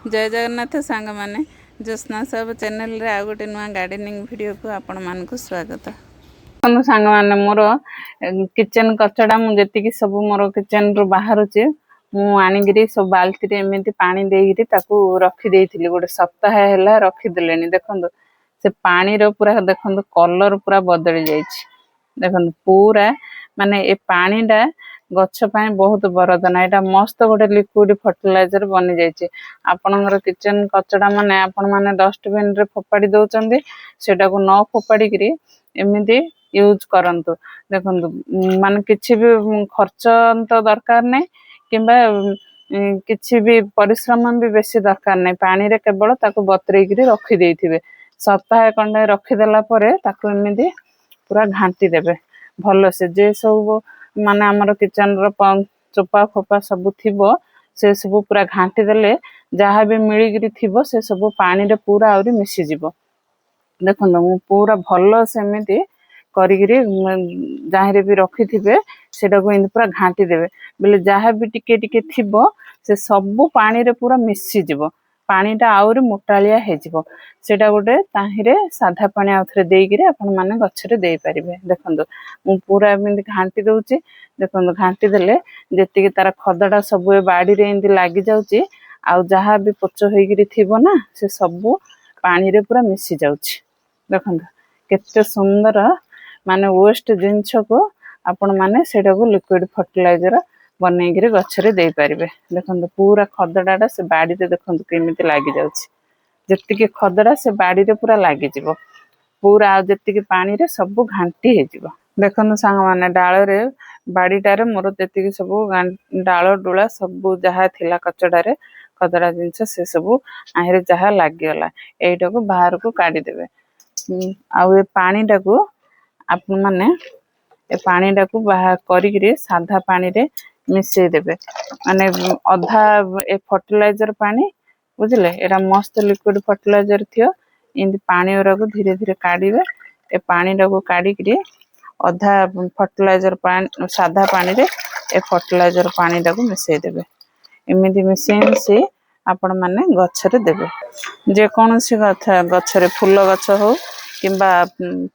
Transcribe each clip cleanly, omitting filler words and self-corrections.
जय जगन्नाथ सांग माने ज्योत्ना सब चैनल रे आ गोटे नुआ गार्डनिंग वीडियो को आपण मान को स्वागत। सांग माने मोर किचन कचड़ा मु जेतिकी सब मोर किचन रो बाहरुचे मु आनिगिरी सब बाल्टी रे एमिति पानी देगिरी ताकू रखी देइथिली गोटे सप्ताह हैला रखी देलेनी। देखंदो से पानी रो पूरा देखंदो कलर पूरा बदली जाईछि। देखंदो पूरा माने ए पानीटा गच्छ पाए बहुत वरदान। एटा मस्त गोटे लिक्विड फर्टिलाइजर बनी जाइए। आपणकर किचन कचड़ा माने आपण माने डस्टबिन रे फोपाड़ी दउचंदी सेटा को न फोपाड़ी करी एमिति यूज करंतु। देखंतु माने किछि भी खर्च तो दरकार नै किंबा किछि भी परिश्रम भी बेसी दरकार नै। पानी रे केवल ताको बतरेई करी रखी देइथिबे। सप्ताह खंडे रखी देला परे ताको एमिति पूरा घांटी देबे भलो से। जे सब माने हमर किचन रो चोपा फोपा सब थिबो से सब पूरा घांटी देले जहा भी मिलिगिरी थिबो से सब पानी रे पूरा आउरी मिसी जिवो। देखंदो मु पूरा भलो से एमिति करिगिरी जाहिरे भी रखी थिबे सेटा को इन पूरा घांटी देबे बेले जहा भी टिके टिके थिबो से सब पानी रे पूरा मिसी जिवो। पानीटा आउरी मोटालिया हे जिवो। सेटा गोटे ताहिरे साधा पानी आउथरे देइगिरी आपण माने गछरे देइ परिबे। देखंदो मु पूरा एमिति घांटी दउची। देखंदो घांटी देले जेतिके तार खदडा सब ए बाड़ी रे इंदी लागी जाउची आ जहा भी पोच होइगिरी थिबो ना से सब पानी रे पूरा मिसी जाउची। देखंदो केते सुंदर माने वेस्ट जिंस को आपण माने सेटा को लिक्विड फर्टिलाइजर बनेगिरी गछरे देइ परिबे। देखंदो पूरा खदडाटा से बाड़ी रे देखंदो केमिति लागी जाउची। जेतिके खदडा से बाड़ी रे पूरा लागी जिवो पूरा आ जेतिके पानी रे सब घांटी हे जिवो। देखंदो सांग माने डाळ रे बाड़ीटारे मोर जेतिके सब डाळ डुळा सब जहा थिला कचडा रे खदडा जिंस से सब आहिरे जहा लागी गला एटा को बाहर को काढी देबे। आ ए पानीटा को आपन माने ए पानीटा को बाहर करिगिरी साधा पानी रे मिसई देबे। माने अधा ए फर्टिलाइजर पानी बुझले एरा मस्त लिक्विड फर्टिलाइजर थियो इंदी पानी ओरा को धीरे धीरे काढीबे। ए पानीटा को काढिगिरी अधा फर्टिलाइजर पानी साधा पानी रे ए फर्टिलाइजर पानीटा को मिसई देबे। एमिति मिसई आपण माने गछरे देबे। जे कोनोसी गछरे फूल गछ हो किंबा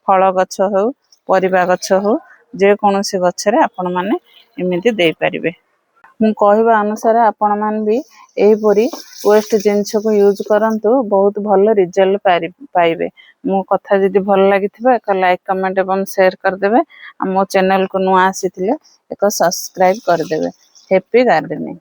फल गछ हो परिबा गछ हो जे कोनोसी गछरे आपण माने एमिति देइ परिबे। मु कहबा अनुसार आपण मान भी एही परी वेस्ट जिंस को यूज करंतु बहुत भलो रिजल्ट पाइबे। मो कथा जदी भल लागिथिबा एक लाइक कमेंट एवं शेयर कर देबे। आ मो चैनल को नुआ आसीथिले एक सब्सक्राइब कर देबे। Happy gardening.